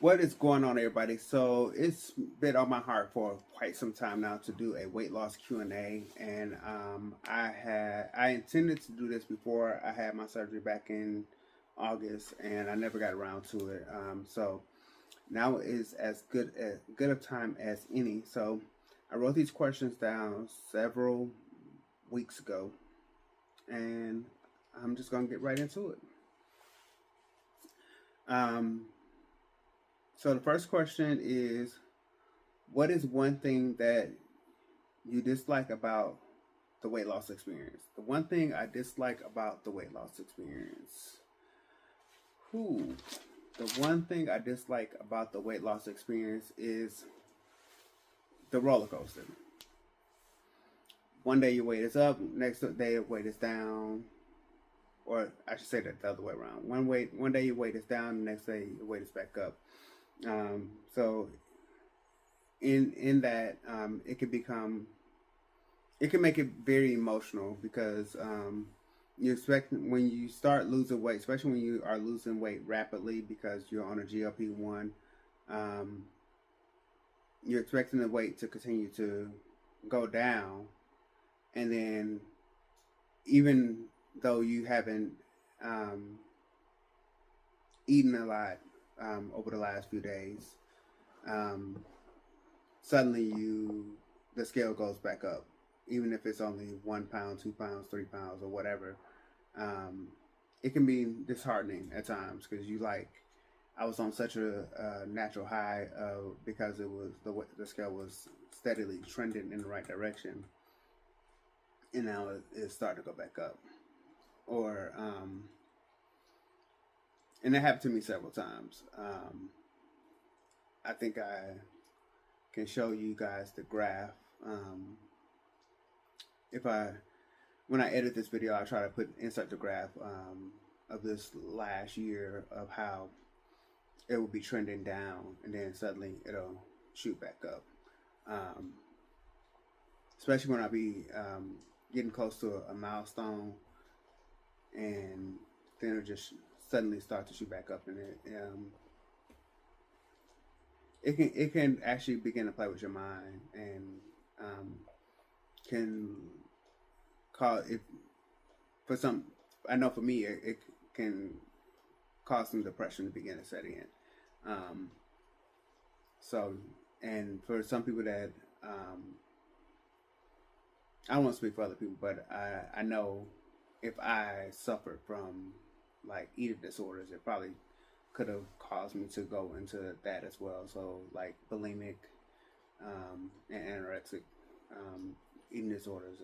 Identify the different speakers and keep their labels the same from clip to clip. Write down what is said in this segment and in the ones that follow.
Speaker 1: What is going on, everybody? So it's been on my heart for quite some time now to do a weight loss Q&A, and I intended to do this before I had my surgery back in August, and I never got around to it. So now is as good of time as any. So I wrote these questions down several weeks ago, and I'm just gonna get right into it. So the first question is, what is one thing that you dislike about the weight loss experience? The one thing I dislike about the weight loss experience. The one thing I dislike about the weight loss experience is the roller coaster. One day your weight is up, next day your weight is down, or I should say that the other way around. One day your weight is down, the next day your weight is back up. So in that, it can make it very emotional because you expect when you start losing weight, especially when you are losing weight rapidly because you're on a GLP-1, you're expecting the weight to continue to go down, and then even though you haven't eaten a lot over the last few days, suddenly the scale goes back up, even if it's only 1 pound, 2 pounds, 3 pounds, or whatever. It can be disheartening at times because I was on such a natural high because it was the scale was steadily trending in the right direction, and now it's starting to go back up, or and that happened to me several times. I think I can show you guys the graph. When I edit this video, I try to insert the graph of this last year of how it will be trending down, and then suddenly it'll shoot back up. Especially when I be getting close to a milestone, and then it'll just suddenly start to shoot back up, and it can actually begin to play with your mind, and can cause it for some. I know for me, it can cause some depression to begin to set in. So, and for some people that I don't want to speak for other people, but I know if I suffered from like eating disorders, it probably could have caused me to go into that as well. So like bulimic and anorexic eating disorders,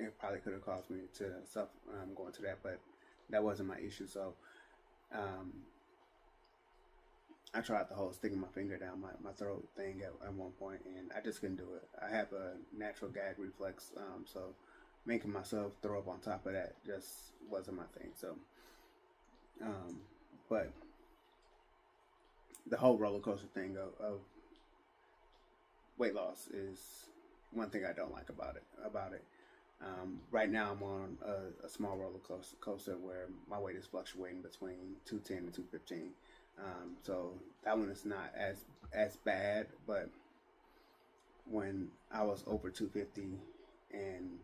Speaker 1: it probably could have caused me to suffer going to that, but that wasn't my issue. So I tried the whole sticking my finger down my throat thing at one point, and I just couldn't do it. I have a natural gag reflex, so making myself throw up on top of that just wasn't my thing. So, but the whole roller coaster thing of weight loss is one thing I don't like about it. Right now I'm on a small roller coaster where my weight is fluctuating between 210 and 215. So that one is not as bad, but when I was over 250 and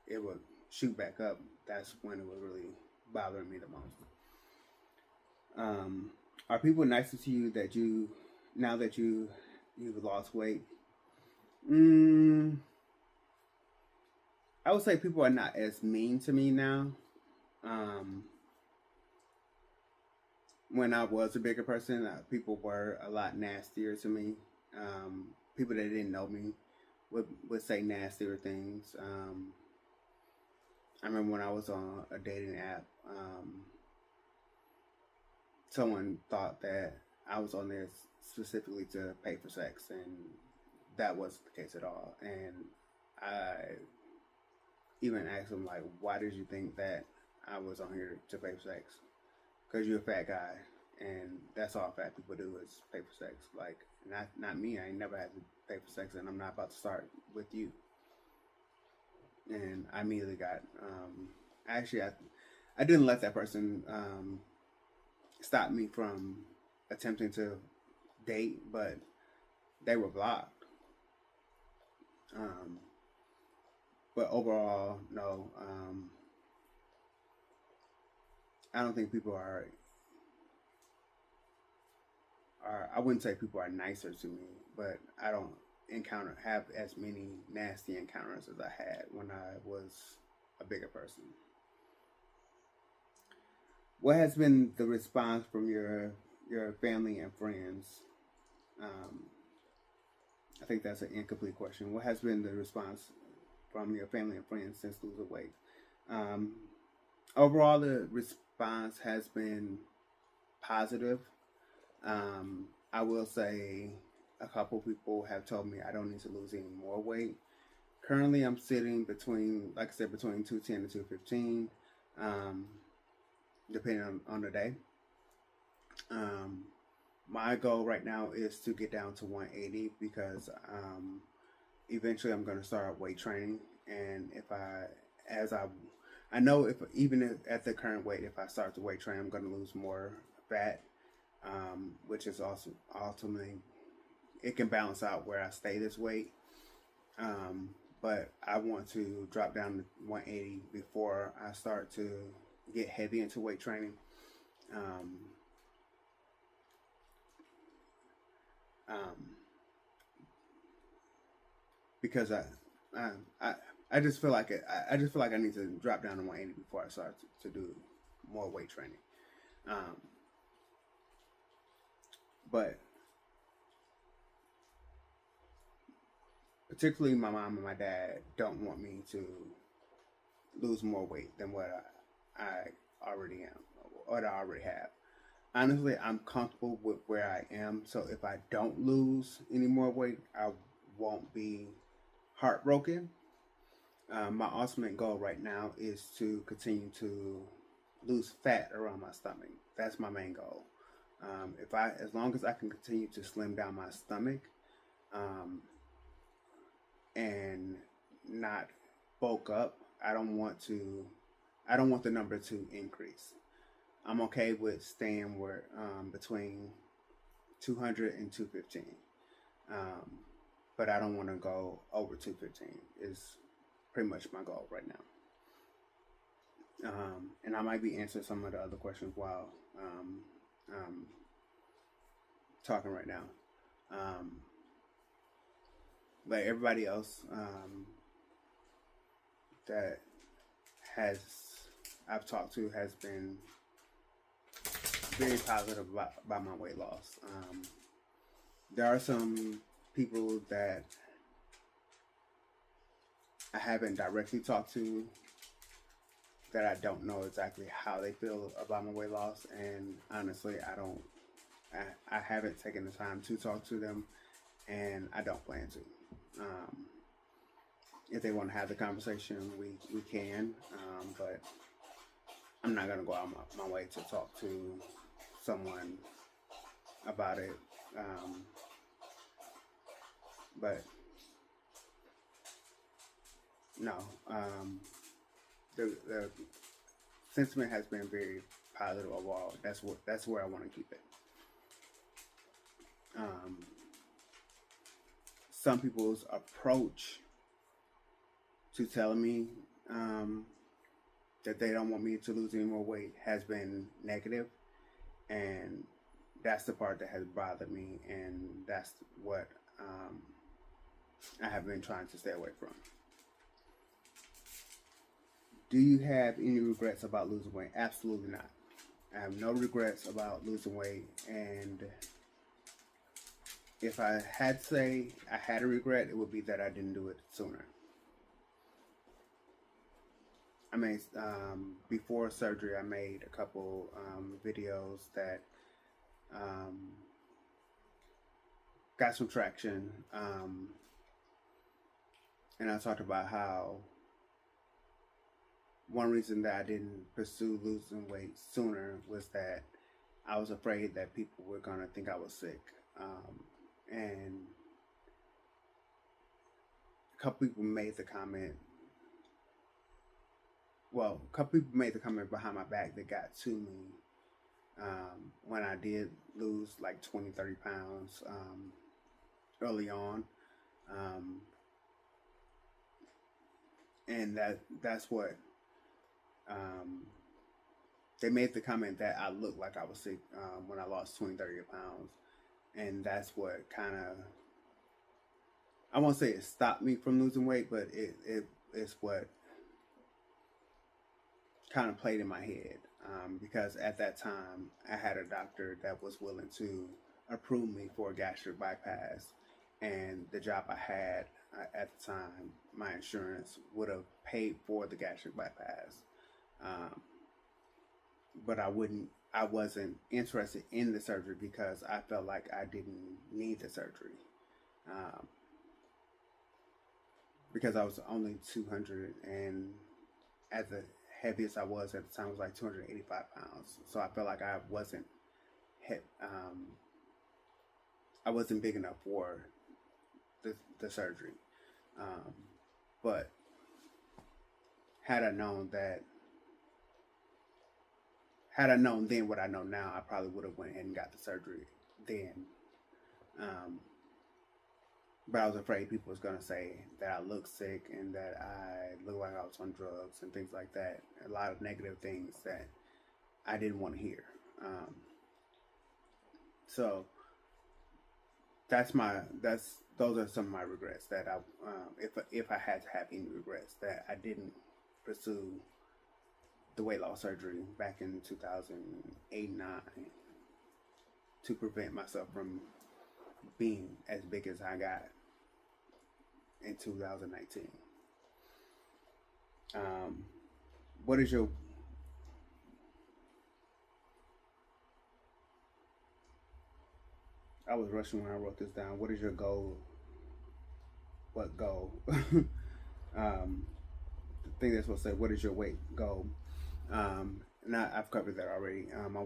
Speaker 1: it would shoot back up, that's when it was really bothering me the most. Are people nicer to you now that you've lost weight? I would say people are not as mean to me now. When I was a bigger person, people were a lot nastier to me. People that didn't know me would say nastier things. I remember when I was on a dating app, someone thought that I was on there specifically to pay for sex, and that wasn't the case at all. And I even asked them, like, why did you think that I was on here to pay for sex? Because you're a fat guy, and that's all fat people do is pay for sex. Like, not me. I ain't never had to pay for sex, and I'm not about to start with you. And I immediately got actually I didn't let that person stop me from attempting to date, but they were blocked. Um, but overall, no. I don't think people are. I wouldn't say people are nicer to me, but I don't have as many nasty encounters as I had when I was a bigger person. What has been the response from your family and friends? Um, I think that's an incomplete question. What has been the response from your family and friends since losing weight? Um, Overall, the response has been positive. I will say a couple people have told me I don't need to lose any more weight. Currently, I'm sitting between, like I said, between 210 and 215, um, depending on the day. Um, my goal right now is to get down to 180 because eventually I'm going to start weight training. And I know if even if, at the current weight, if I start the weight training, I'm going to lose more fat, which is also ultimately, it can balance out where I stay this weight. But I want to drop down to 180 before I start to get heavy into weight training. Um, um, because I, I, I just feel like I just feel like I need to drop down to 180 before I start to do more weight training. Um, but particularly my mom and my dad don't want me to lose more weight than what I already am, or that I already have. Honestly, I'm comfortable with where I am. So if I don't lose any more weight, I won't be heartbroken. My ultimate goal right now is to continue to lose fat around my stomach. That's my main goal. As long as I can continue to slim down my stomach, um, and not bulk up, I don't want the number to increase. I'm okay with staying where between 200 and 215, but I don't want to go over 215. Is pretty much my goal right now. And I might be answering some of the other questions while talking right now. But everybody else that I've talked to has been very positive about my weight loss. There are some people that I haven't directly talked to that I don't know exactly how they feel about my weight loss, and honestly, I haven't taken the time to talk to them, and I don't plan to. If they want to have the conversation, we can, but I'm not gonna go out my way to talk to someone about it. But no, the sentiment has been very positive overall. That's where I want to keep it. Some people's approach to telling me that they don't want me to lose any more weight has been negative, and that's the part that has bothered me, and that's what I have been trying to stay away from. Do you have any regrets about losing weight? Absolutely not. I have no regrets about losing weight, and if I had to say I had a regret, it would be that I didn't do it sooner. I made, before surgery, I made a couple videos that got some traction, and I talked about how one reason that I didn't pursue losing weight sooner was that I was afraid that people were going to think I was sick. And a couple people made the comment. Well, a couple people made the comment behind my back that got to me when I did lose like 20, 30 pounds early on. Um, and that's what they made the comment that I looked like I was sick when I lost 20, 30 pounds. And that's what kind of, I won't say it stopped me from losing weight, but it's what kind of played in my head. Because at that time, I had a doctor that was willing to approve me for a gastric bypass. And the job I had at the time, my insurance would have paid for the gastric bypass. But I wasn't interested in the surgery because I felt like I didn't need the surgery. Because I was only 200, and at the heaviest I was at the time was like 285 pounds. So I felt like I wasn't big enough for the surgery. But had I known then what I know now, I probably would have went ahead and got the surgery then. But I was afraid people was going to say that I looked sick and that I looked like I was on drugs and things like that. A lot of negative things that I didn't want to hear. So those are some of my regrets that if I had to have any regrets, that I didn't pursue the weight loss surgery back in 2008-9 to prevent myself from being as big as I got in 2019. What is your I was rushing when I wrote this down. What is your goal? What goal? I think that's what I said. What is your weight goal? And I've covered that already. My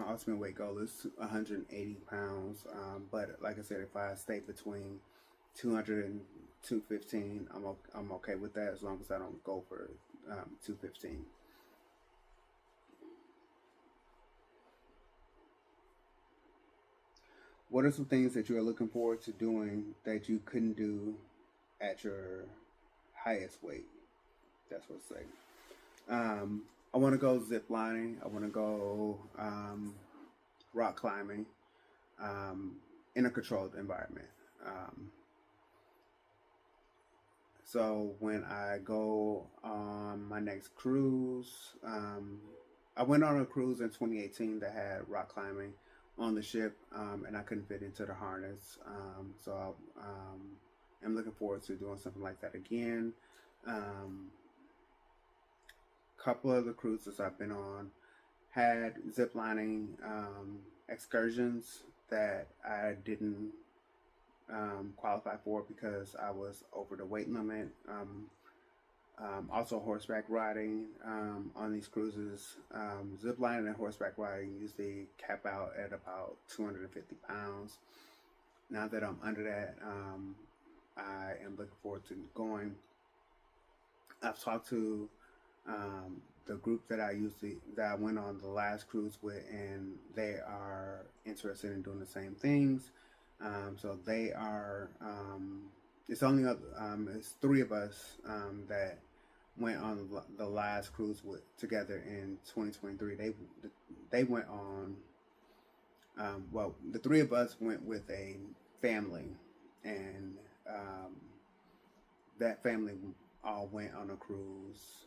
Speaker 1: ultimate weight goal is 180 pounds. But like I said, if I stay between 200 and 215, I'm okay with that as long as I don't go for 215. What are some things that you are looking forward to doing that you couldn't do at your highest weight? That's what I say. I want to go ziplining. I want to go rock climbing in a controlled environment. So when I go on my next cruise, I went on a cruise in 2018 that had rock climbing on the ship, and I couldn't fit into the harness. So I'm looking forward to doing something like that again. Couple of the cruises I've been on had ziplining excursions that I didn't qualify for because I was over the weight limit. Also horseback riding on these cruises. Ziplining and horseback riding usually cap out at about 250 pounds. Now that I'm under that, I am looking forward to going. I've talked to the group that I went on the last cruise with, and they are interested in doing the same things. So they are. It's three of us that went on the last cruise together in 2023. They went on. The three of us went with a family, and that family all went on a cruise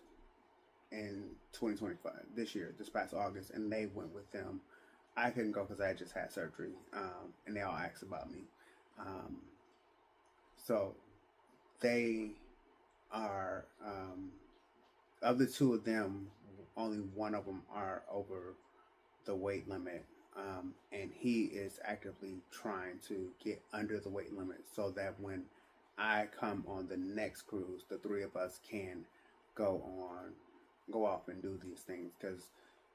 Speaker 1: in 2025 this past August, and they went with them. I couldn't go because I just had surgery, and they all asked about me. So they are, of the two of them, only one of them are over the weight limit, and he is actively trying to get under the weight limit so that when I come on the next cruise, the three of us can go off and do these things. Because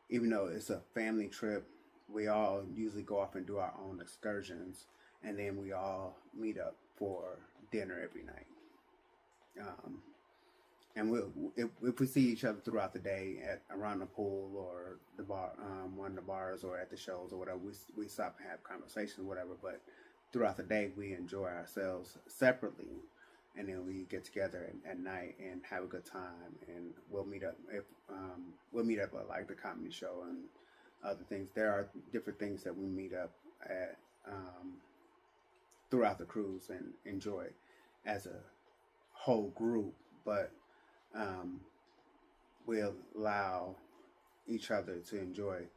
Speaker 1: even though it's a family trip, we all usually go off and do our own excursions, and then we all meet up for dinner every night. and if we see each other throughout the day at around the pool or the bar, one of the bars, or at the shows or whatever, we stop and have conversations or whatever. But throughout the day, we enjoy ourselves separately, and then we get together at night and have a good time. And we'll meet up if we'll meet up at like the comedy show and other things. There are different things that we meet up at throughout the cruise and enjoy as a whole group, but we'll allow each other to enjoy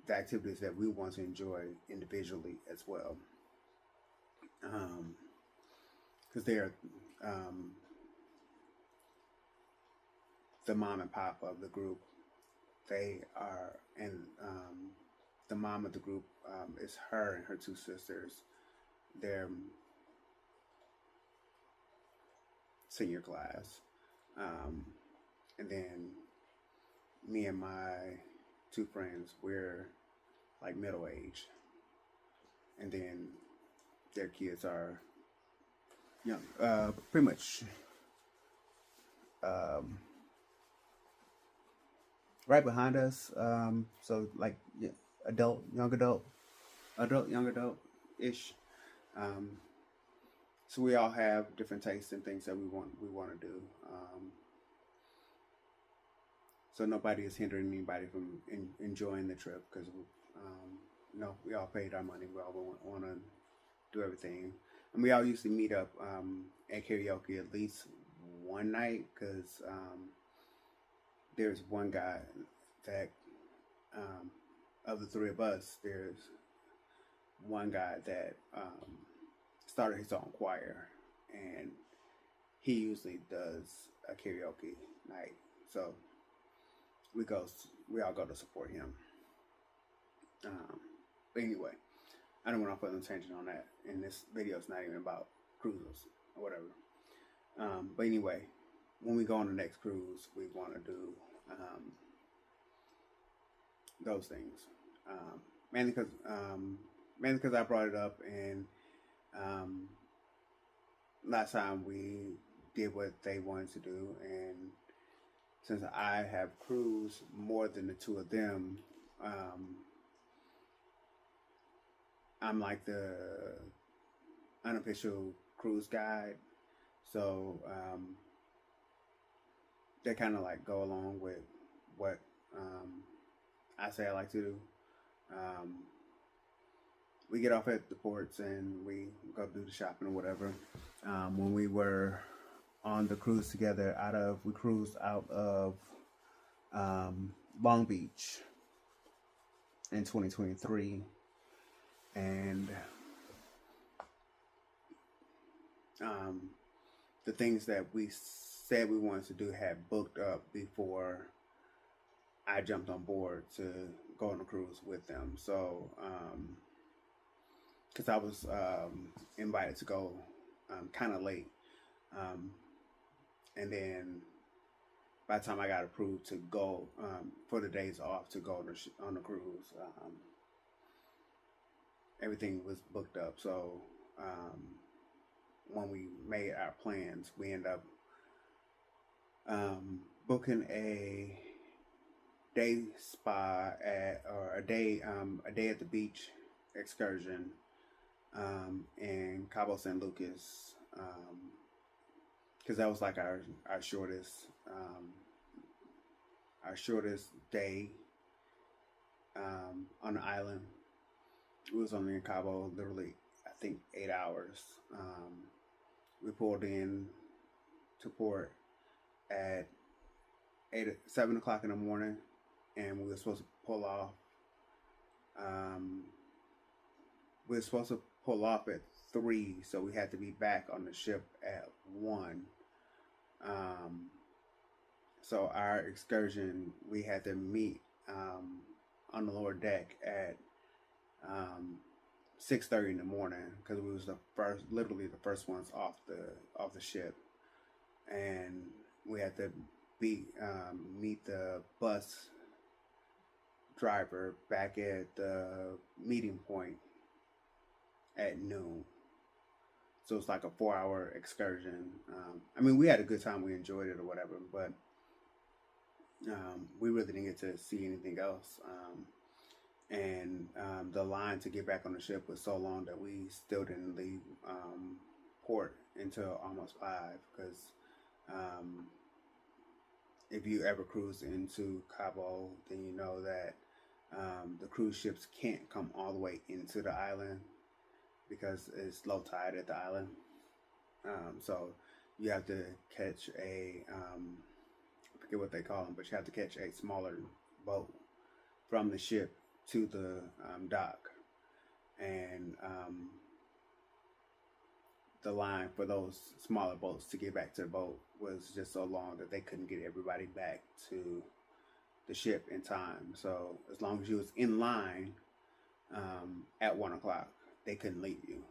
Speaker 1: the activities that we want to enjoy individually as well. Because they're the mom and pop of the group. They are, and the mom of the group is her and her two sisters. They're senior class. And then me and my two friends, we're like middle age. And then their kids are young, pretty much right behind us. So like adult, young adult-ish. So we all have different tastes and things that we want to do. So nobody is hindering anybody from enjoying the trip, because we all paid our money. We all want to do everything, and we all usually meet up at karaoke at least one night, because there's one guy that of the three of us, there's one guy that started his own choir, and he usually does a karaoke night. So we all go to support him. But anyway, I don't want to put an attention on that, and this video is not even about cruises or whatever. But anyway, when we go on the next cruise, we want to do those things. Mainly because I brought it up, and last time we did what they wanted to do, and since I have cruised more than the two of them, I'm like the unofficial cruise guide. So they kind of like go along with what I say I like to do. We get off at the ports and we go do the shopping or whatever. When we were on the cruise together, we cruised out of Long Beach in 2023, and the things that we said we wanted to do had booked up before I jumped on board to go on a cruise with them. So because I was invited to go kind of late, and then by the time I got approved to go for the days off to go on the cruise, everything was booked up. So when we made our plans, we ended up booking a day spa or a day at the beach excursion in Cabo San Lucas, because that was like our shortest day on the island. We was only in Cabo literally, I think, 8 hours. We pulled in to port at 7 o'clock in the morning, and we were supposed to pull off. We were supposed to pull off at 3, so we had to be back on the ship at 1. So our excursion, we had to meet on the lower deck at 6:30 in the morning, because we was literally the first ones off the ship, and we had to meet the bus driver back at the meeting point at noon. So it's like a 4 hour excursion. I mean, we had a good time. We enjoyed it or whatever, but we really didn't get to see anything else. And the line to get back on the ship was so long that we still didn't leave port until almost 5. Because if you ever cruise into Cabo, then you know that the cruise ships can't come all the way into the island because it's low tide at the island. So you have to catch I forget what they call them, but you have to catch a smaller boat from the ship to the dock. And the line for those smaller boats to get back to the boat was just so long that they couldn't get everybody back to the ship in time. So as long as you was in line at 1 o'clock, they couldn't leave you.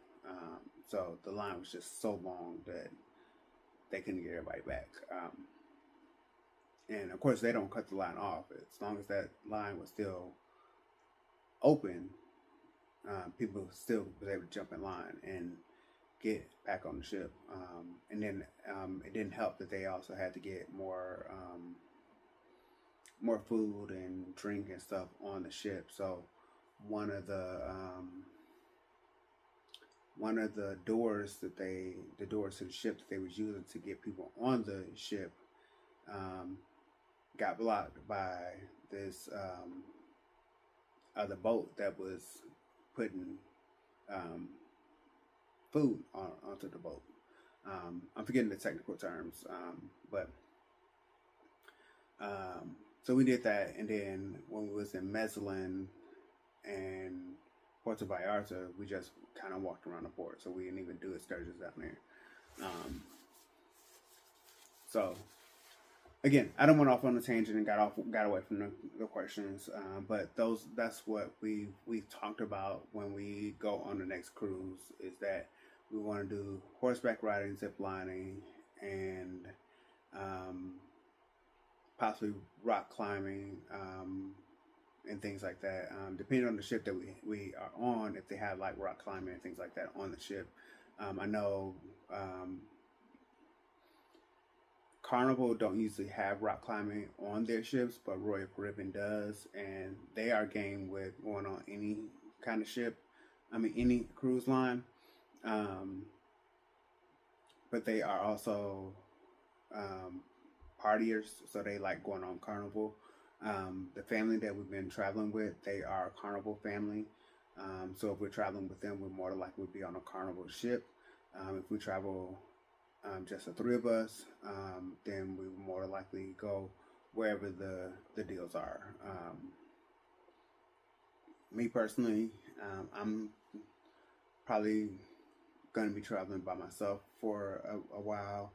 Speaker 1: So the line was just so long that they couldn't get everybody back. And of course, they don't cut the line off. As long as that line was still open, people still was able to jump in line and get back on the ship. And then it didn't help that they also had to get more food and drink and stuff on the ship. So one of the doors to the ship that they was using to get people on the ship got blocked by this other boat that was putting food onto the boat. I'm forgetting the technical terms, but so we did that, and then when we was in Mezzalin and Puerto Vallarta, we just kind of walked around the port, so we didn't even do excursions down there. So again, I don't went off on a tangent and got away from the questions, but that's what we talked about when we go on the next cruise, is that we want to do horseback riding, ziplining, and possibly rock climbing, and things like that. Depending on the ship that we are on, if they have like rock climbing and things like that on the ship. I know Carnival don't usually have rock climbing on their ships, but Royal Caribbean does, and they are game with going on any kind of ship. I mean, any cruise line. But they are also partiers, so they like going on Carnival. The family that we've been traveling with, they are a Carnival family. So if we're traveling with them, we're more likely to be on a Carnival ship. If we travel just the 3 of us, then we will more likely go wherever the deals are. Me personally, I'm probably going to be traveling by myself for a while.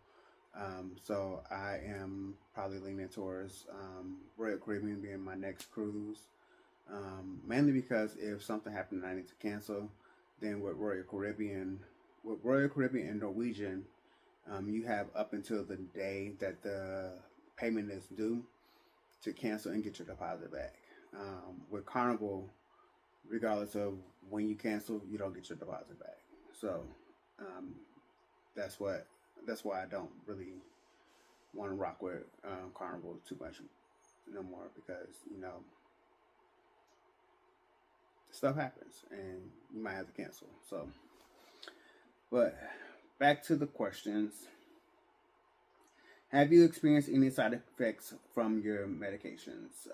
Speaker 1: So I am probably leaning towards Royal Caribbean being my next cruise. Mainly because if something happened and I need to cancel, then with Royal Caribbean and Norwegian, you have up until the day that the payment is due to cancel and get your deposit back. With Carnival, regardless of when you cancel, you don't get your deposit back. So that's why I don't really want to rock with Carnival too much no more, because stuff happens and you might have to cancel. So, but back to the questions. Have you experienced any side effects from your medications?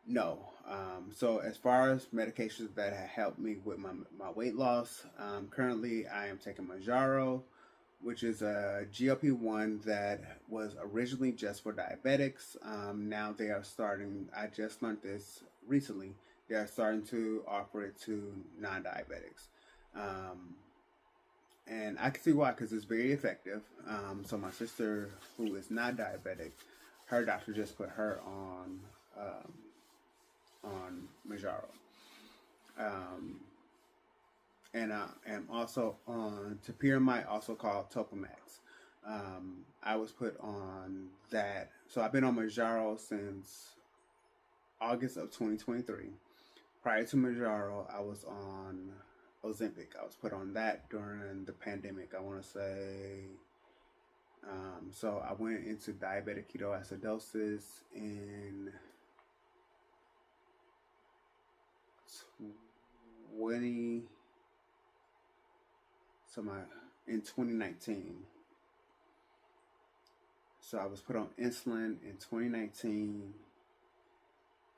Speaker 1: No. So as far as medications that have helped me with my weight loss, currently I am taking Mounjaro, which is a GLP-1 that was originally just for diabetics. Now they are starting, I just learned this recently, they are starting to offer it to non-diabetics. And I can see why, because it's very effective. So my sister, who is not diabetic, her doctor just put her on Mounjaro. And I am also on Topiramate, also called Topamax. I was put on that. So I've been on Mounjaro since August of 2023. Prior to Mounjaro, I was on Ozempic. I was put on that during the pandemic. I want to say. So I went into diabetic ketoacidosis in 20. So my in 2019. So I was put on insulin in 2019.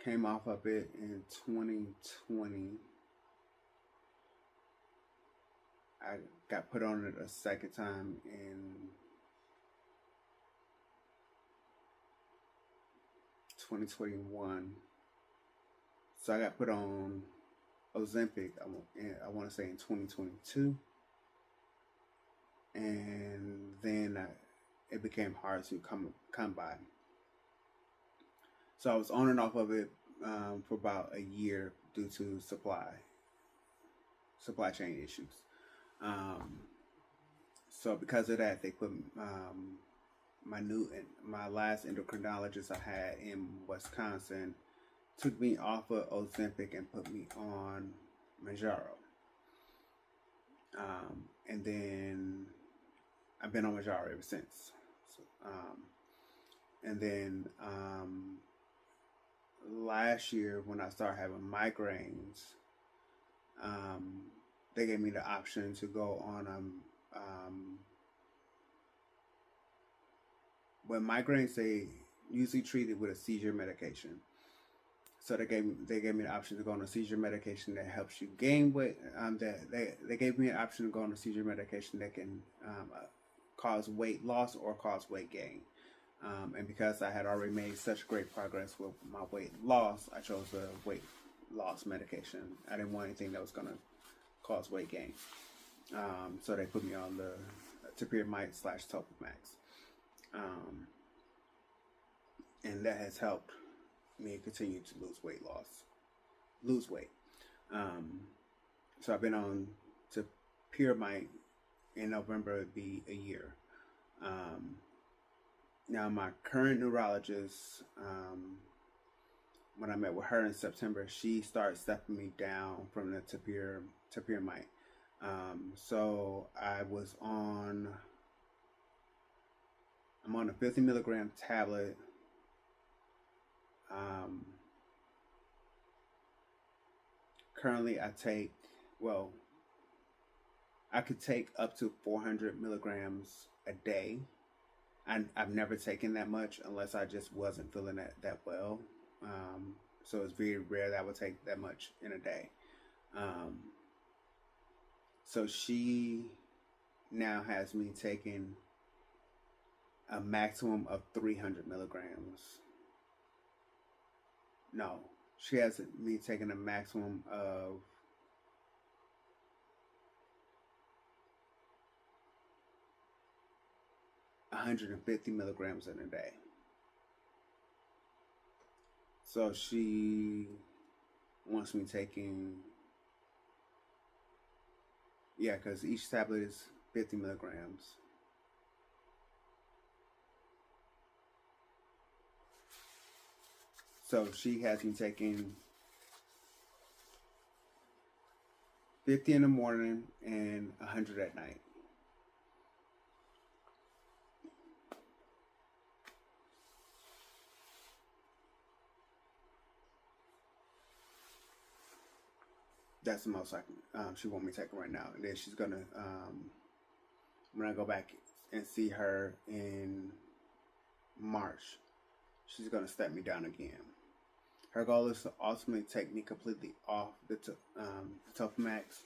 Speaker 1: Came off of it in 2020. I got put on it a second time in 2021. So I got put on Ozempic, I want to say in 2022. And then it became hard to come by. So I was on and off of it for about a year due to supply chain issues. So because of that, they put my last endocrinologist I had in Wisconsin took me off of Ozempic and put me on Mounjaro. And then I've been on Mounjaro ever since. So, and then last year when I started having migraines, they gave me the option to go on when migraines, they usually treat it with a seizure medication. So they gave me the option to go on a seizure medication that helps you gain weight. They gave me an option to go on a seizure medication that can cause weight loss or cause weight gain. And because I had already made such great progress with my weight loss, I chose the weight loss medication. I didn't want anything that was going to cause weight gain. So they put me on the Ziplining / Topamax. And that has helped me continue to lose weight. So I've been on Ziplining. In November it'd be a year. Now my current neurologist, when I met with her in September, she started stepping me down from the Ziplining. So I'm on a 50 milligram tablet. Currently I could take up to 400 milligrams a day. I've never taken that much unless I just wasn't feeling that well. So it's very rare that I would take that much in a day. So she now has me taking a maximum of 300 milligrams. No, she has me taking a maximum of 150 milligrams in a day. So she wants me taking, because each tablet is 50 milligrams. So she has me taking 50 in the morning and 100 at night. That's the most she want me taking right now. And then she's gonna, when I go back and see her in March, she's gonna step me down again. Her goal is to ultimately take me completely off the Topamax.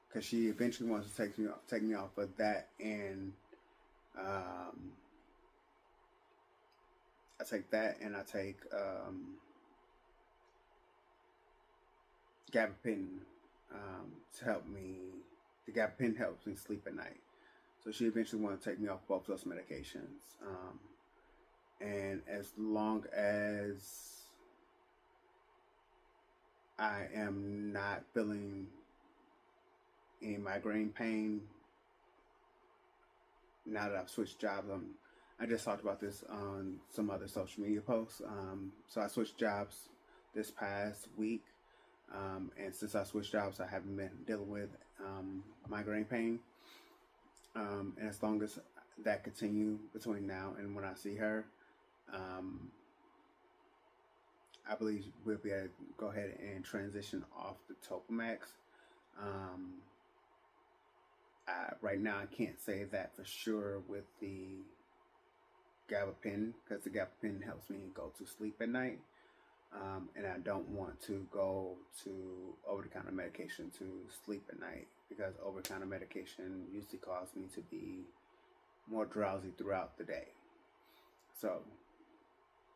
Speaker 1: Because she eventually wants to take me off of that, and I take that, and I take gabapentin to help me. The gabapentin helps me sleep at night. So she eventually wants to take me off both those medications. And as long as I am not feeling any migraine pain, now that I've switched jobs, I just talked about this on some other social media posts. So I switched jobs this past week. And since I switched jobs, I haven't been dealing with migraine pain. And as long as that continue between now and when I see her, I believe we'll be able to go ahead and transition off the Topamax. Right now, I can't say that for sure with the gabapentin, because the gabapentin helps me go to sleep at night. And I don't want to go to over-the-counter medication to sleep at night, because over-the-counter medication usually causes me to be more drowsy throughout the day. So,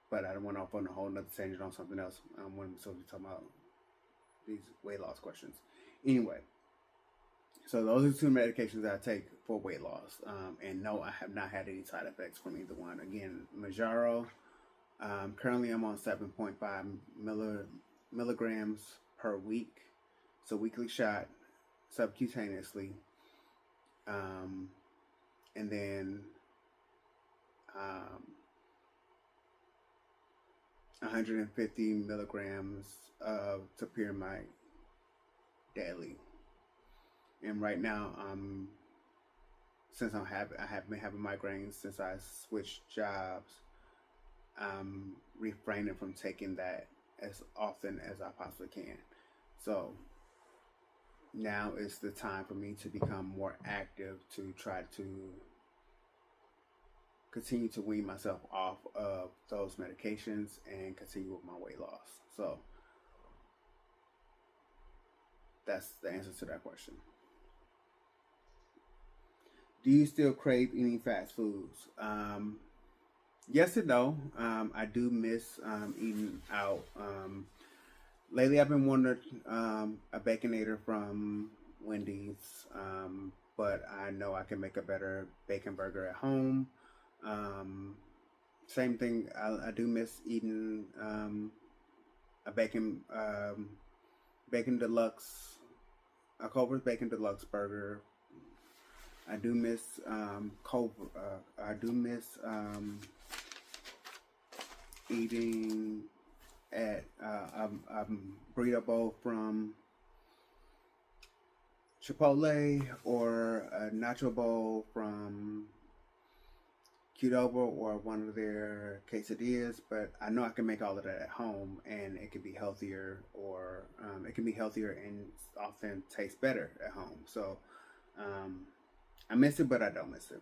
Speaker 1: but I went off on a whole nother tangent on something else when we're supposed to be talking about these weight loss questions. Anyway, so those are two medications that I take for weight loss. And no, I have not had any side effects from either one. Again, Mounjaro. Currently, I'm on 7.5 milligrams per week. It's a weekly shot, subcutaneously. And then 150 milligrams of topiramate daily. And right now, since I have been having migraines since I switched jobs, I'm refraining from taking that as often as I possibly can. So now is the time for me to become more active, to try to continue to wean myself off of those medications and continue with my weight loss. So that's the answer to that question. Do you still crave eating fast foods? Yes and no. I do miss eating out. Lately, I've been wanting a Baconator from Wendy's, but I know I can make a better bacon burger at home. Same thing. I do miss eating a bacon deluxe, a Culver's bacon deluxe burger. I do miss eating at a burrito bowl from Chipotle, or a nacho bowl from Qdoba, or one of their quesadillas. But I know I can make all of that at home, and it can be healthier, or it can be healthier and often taste better at home. So I miss it, but I don't miss it.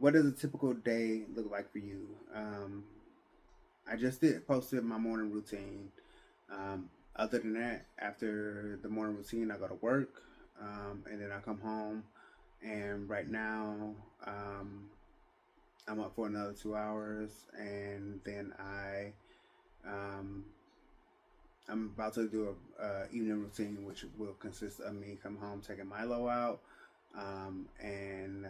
Speaker 1: What does a typical day look like for you? I just posted my morning routine. Other than that, after the morning routine, I go to work, and then I come home. And right now, I'm up for another 2 hours, and then I'm about to do a evening routine, which will consist of me coming home, taking Milo out, and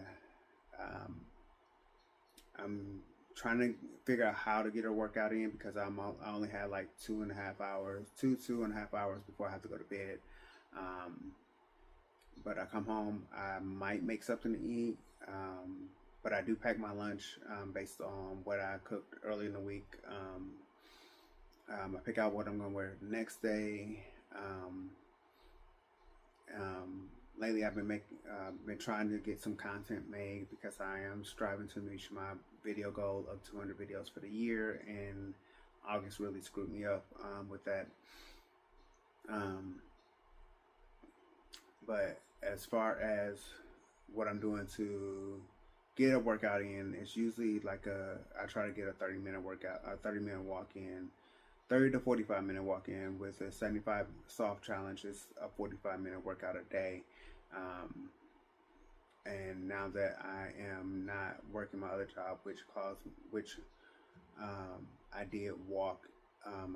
Speaker 1: I'm trying to figure out how to get a workout in, because I only had like 2.5 hours before I have to go to bed. But I come home, I might make something to eat, but I do pack my lunch based on what I cooked early in the week. I pick out what I'm going to wear the next day. Lately, I've been trying to get some content made, because I am striving to reach my video goal of 200 videos for the year, and August really screwed me up with that. But as far as what I'm doing to get a workout in, it's usually like I try to get a 30-minute workout, a 30-minute walk in. 30 to 45 minute walk in with a 75 soft challenge is a 45-minute workout a day. And now that I am not working my other job, I did walk a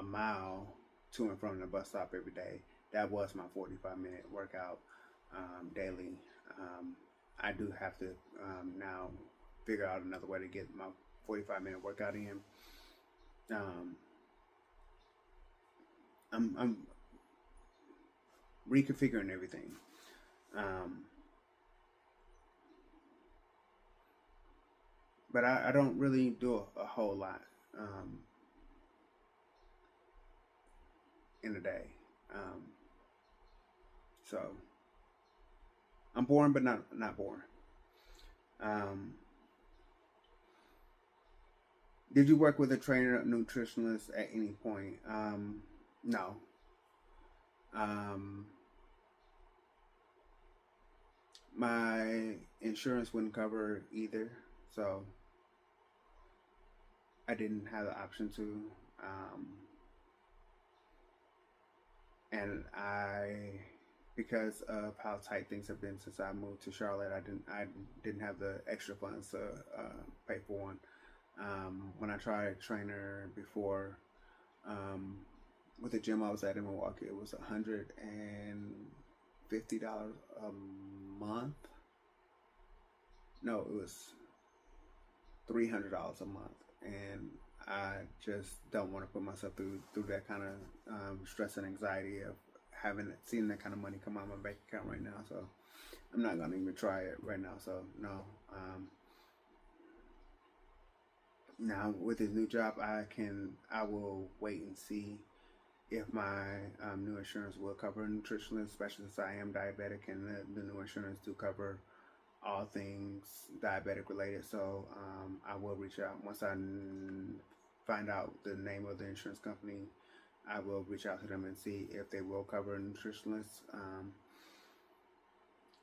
Speaker 1: mile to and from the bus stop every day. That was my 45-minute workout daily. I do have to now figure out another way to get my 45-minute workout in. I'm reconfiguring everything. but I don't really do a whole lot um, in a day. Um, so I'm boring, but not boring. Um, did you work with a trainer, nutritionist at any point? No. Um, my insurance wouldn't cover either, so I didn't have the option to. Um, and because of how tight things have been since I moved to Charlotte, I didn't have the extra funds to pay for one. When I tried a trainer before, um, with the gym I was at in Milwaukee, it was $150 a month. No, it was $300 a month, and I just don't want to put myself through that kind of stress and anxiety of having seen that kind of money come out of my bank account right now. So I'm not gonna even try it right now. So no. Now with this new job, I will wait and see if my new insurance will cover a nutritionist, especially since I am diabetic, and the new insurance do cover all things diabetic related. So I will reach out once I find out the name of the insurance company. I will reach out to them and see if they will cover a nutritionist,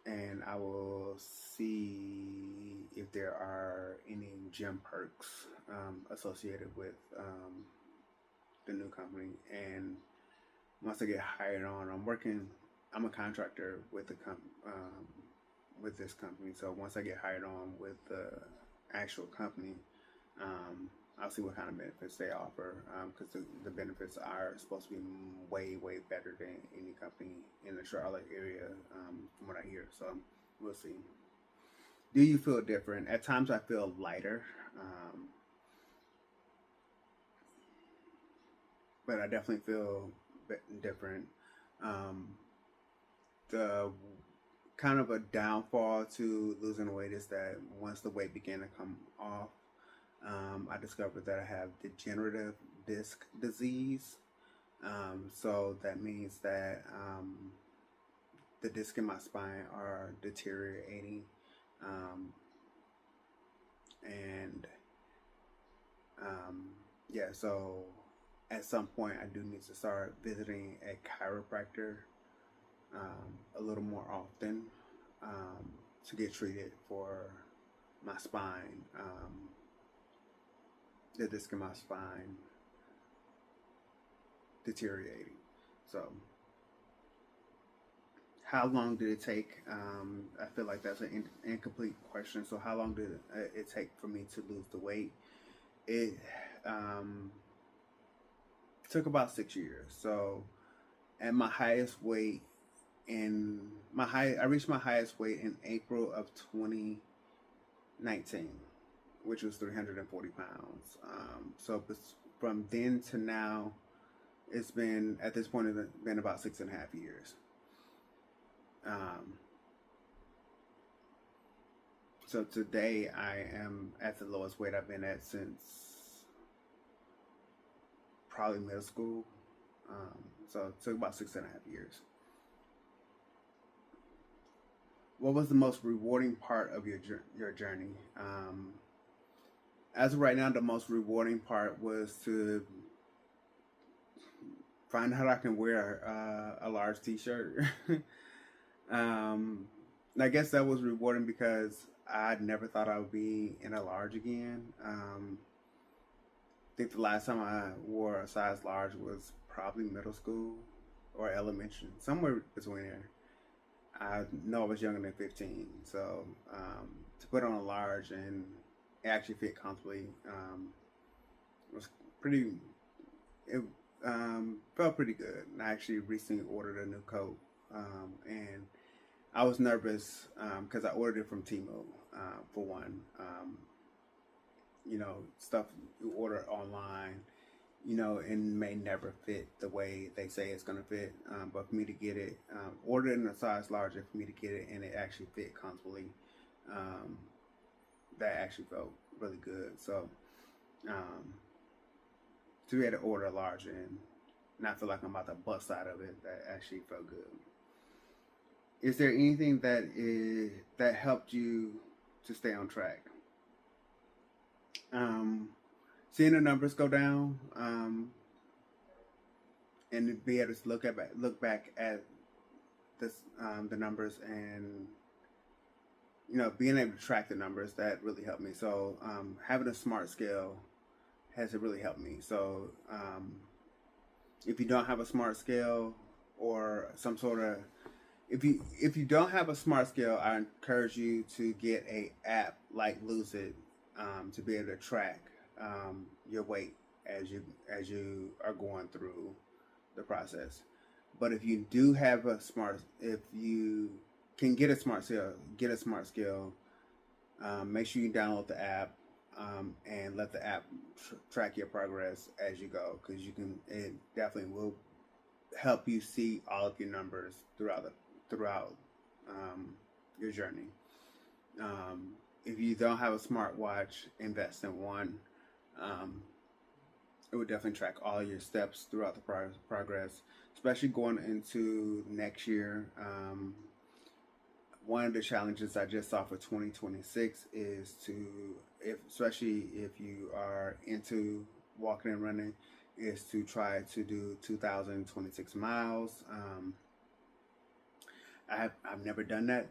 Speaker 1: and I will see if there are any gym perks associated with the new company. And once I get hired on, I'm a contractor with with this company. So once I get hired on with the actual company, I'll see what kind of benefits they offer, because the benefits are supposed to be way better than any company in the Charlotte area, from what I hear. So we'll see. Do you feel different? At times I feel lighter, but I definitely feel different. Um, the kind of a downfall to losing weight is that once the weight began to come off, I discovered that I have degenerative disc disease. So that means that the disc in my spine are deteriorating, um, and yeah. So at some point, I do need to start visiting a chiropractor a little more often, to get treated for my spine, the disc in my spine deteriorating. So, how long did it take? I feel like that's an incomplete question. So, how long did it take for me to lose the weight? It took about 6 years. So, at my highest weight, I reached my highest weight in April of 2019, which was 340 pounds. So from then to now, it's been, at this point, it's been about 6.5 years. Um, so today I am at the lowest weight I've been at since probably middle school. So it took about 6.5 years. What was the most rewarding part of your journey? As of right now, the most rewarding part was to find out I can wear a large T-shirt. I guess that was rewarding because I never thought I would be in a large again. I think the last time I wore a size large was probably middle school or elementary, somewhere between there. I know I was younger than 15, so to put on a large and actually fit comfortably was pretty. It felt pretty good. I actually recently ordered a new coat, and I was nervous because I ordered it from Temu, for one. Stuff you order online, and may never fit the way they say it's going to fit. But for me to get it, order it in a size larger, for me to get it and it actually fit comfortably, that actually felt really good. So to be able to order large and not feel like I'm about to bust out of it, that actually felt good. Is there anything that helped you to stay on track? Um, Seeing the numbers go down, and be able to look back at this, the numbers, and being able to track the numbers, that really helped me. So having a smart scale has really helped me. So if you don't have a smart scale or some sort of if you don't have a smart scale, I encourage you to get a app like Lose It, to be able to track your weight as you are going through the process. But if you do have if you can get a smart scale, make sure you download the app, and let the app track your progress as you go, because it definitely will help you see all of your numbers throughout your journey. If you don't have a smartwatch, invest in one. It would definitely track all your steps throughout the progress, especially going into next year. One of the challenges I just saw for 2026 is especially if you are into walking and running, is to try to do 2,026 miles. I've never done that.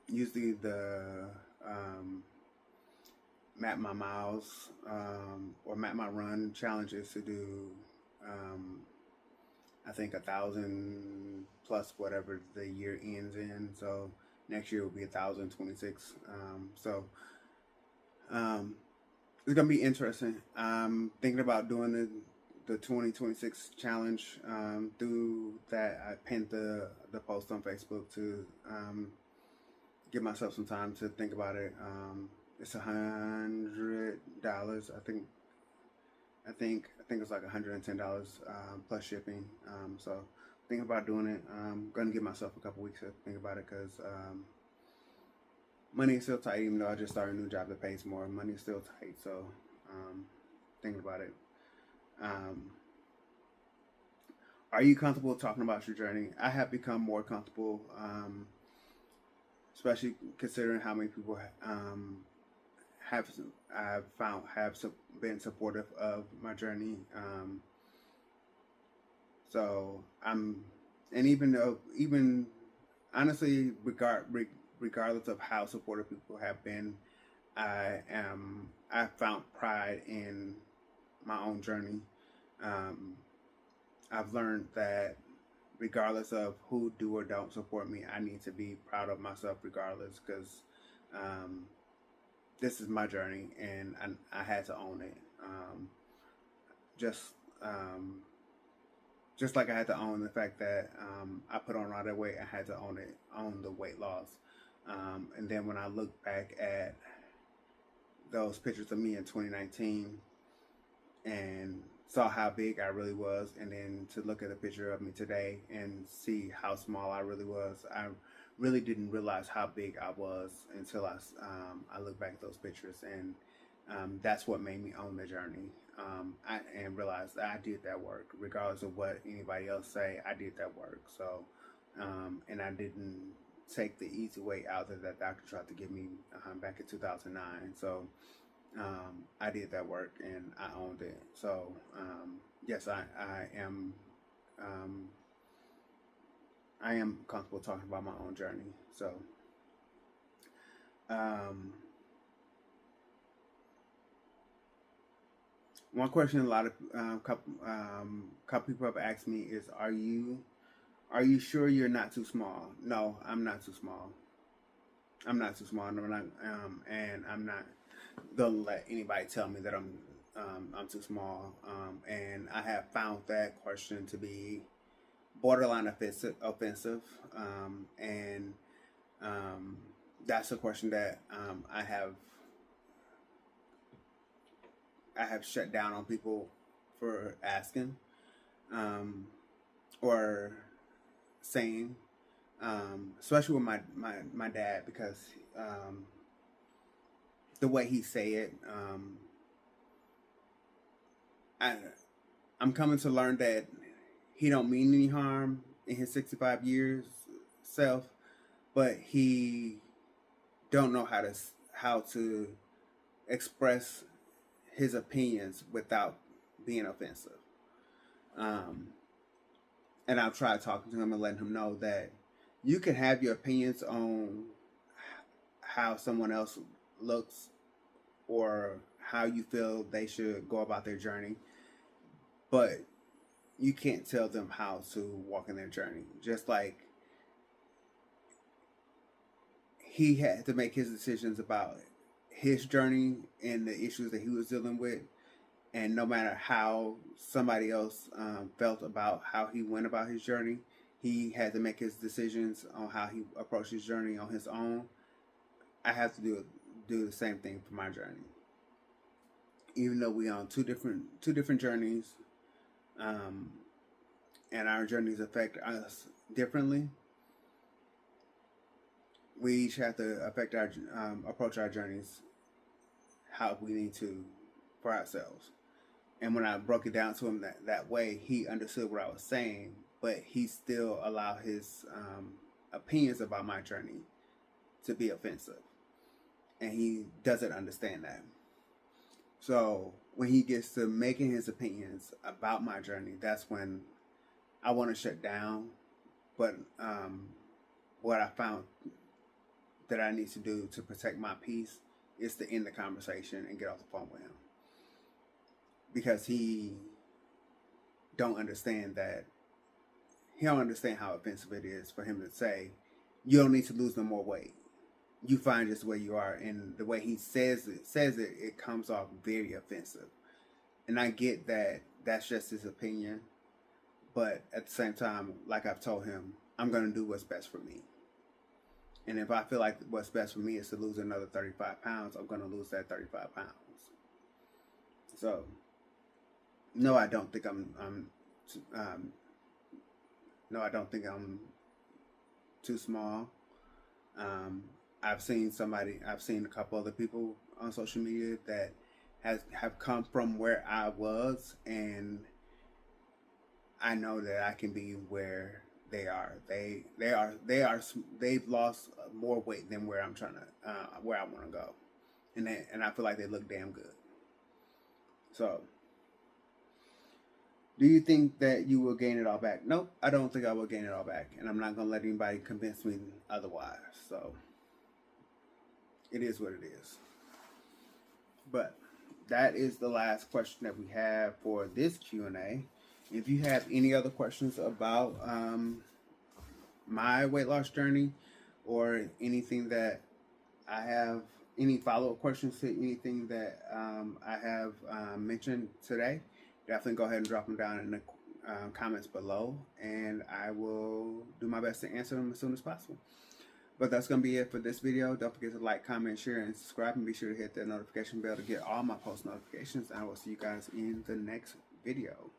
Speaker 1: Usually the map my miles, or map my run challenge is to do, I think 1,000 plus whatever the year ends in. So next year will be 1,026. It's gonna be interesting. I'm thinking about doing the 2026 challenge. Through that, I pinned the post on Facebook to give myself some time to think about it. It's $100. I think it's like $110 plus shipping. So thinking about doing it. I'm gonna give myself a couple weeks to think about it, because money is still tight. Even though I just started a new job that pays more, money is still tight. So thinking about it. Are you comfortable talking about your journey? I have become more comfortable, especially considering how many people have been supportive of my journey. So and even honestly, regardless of how supportive people have been, I found pride in my own journey. I've learned that regardless of who do or don't support me, I need to be proud of myself regardless, because this is my journey, and I had to own it. Just like I had to own the fact that I put on a lot of weight, I had to own the weight loss. And then when I look back at those pictures of me in 2019 and saw how big I really was, and then to look at a picture of me today and see how small I really was, I really didn't realize how big I was until I look back at those pictures, and that's what made me own the journey. And realized that I did that work, regardless of what anybody else say. I did that work. So, and I didn't take the easy way out that that doctor tried to give me back in 2009. So, I did that work and I owned it. So, yes, I am. I am comfortable talking about my own journey. So, one question a lot of couple people have asked me is, are you sure you're not too small? No, I'm not too small. I'm not too small. No, and I'm not gonna let anybody tell me that I'm too small. And I have found that question to be borderline offensive. And that's a question that I have shut down on people for asking, or saying, especially with my dad, because the way he say it. I'm coming to learn that he don't mean any harm in his 65 years self, but he don't know how to express his opinions without being offensive. And I've tried talking to him and letting him know that you can have your opinions on how someone else looks or how you feel they should go about their journey, but you can't tell them how to walk in their journey. Just like he had to make his decisions about his journey and the issues that he was dealing with, and no matter how somebody else felt about how he went about his journey, he had to make his decisions on how he approached his journey on his own. I have to do the same thing for my journey. Even though we on two different journeys, and our journeys affect us differently, we each have to approach our journeys how we need to for ourselves. And when I broke it down to him that way, he understood what I was saying, but he still allowed his opinions about my journey to be offensive. And he doesn't understand that. So when he gets to making his opinions about my journey, that's when I want to shut down. But what I found that I need to do to protect my peace is to end the conversation and get off the phone with him. Because he don't understand how offensive it is for him to say, you don't need to lose no more weight. You find just where you are. And the way he says it comes off very offensive. And I get that that's just his opinion. But at the same time, like I've told him, I'm going to do what's best for me. And if I feel like what's best for me is to lose another 35 pounds, I'm going to lose that 35 pounds. So, no, I don't think I'm too small. I've seen a couple other people on social media that have come from where I was, and I know that I can be where they are. They've lost more weight than where I'm trying to, where I want to go, and I feel like they look damn good. So, do you think that you will gain it all back? Nope, I don't think I will gain it all back, and I'm not gonna let anybody convince me otherwise. So, it is what it is. But that is the last question that we have for this Q&A. If you have any other questions about my weight loss journey, or anything that I have, any follow-up questions to anything that I have mentioned today, definitely go ahead and drop them down in the comments below, and I will do my best to answer them as soon as possible. But that's going to be it for this video. Don't forget to like, comment, share, and subscribe, and be sure to hit that notification bell to get all my post notifications. I will see you guys in the next video.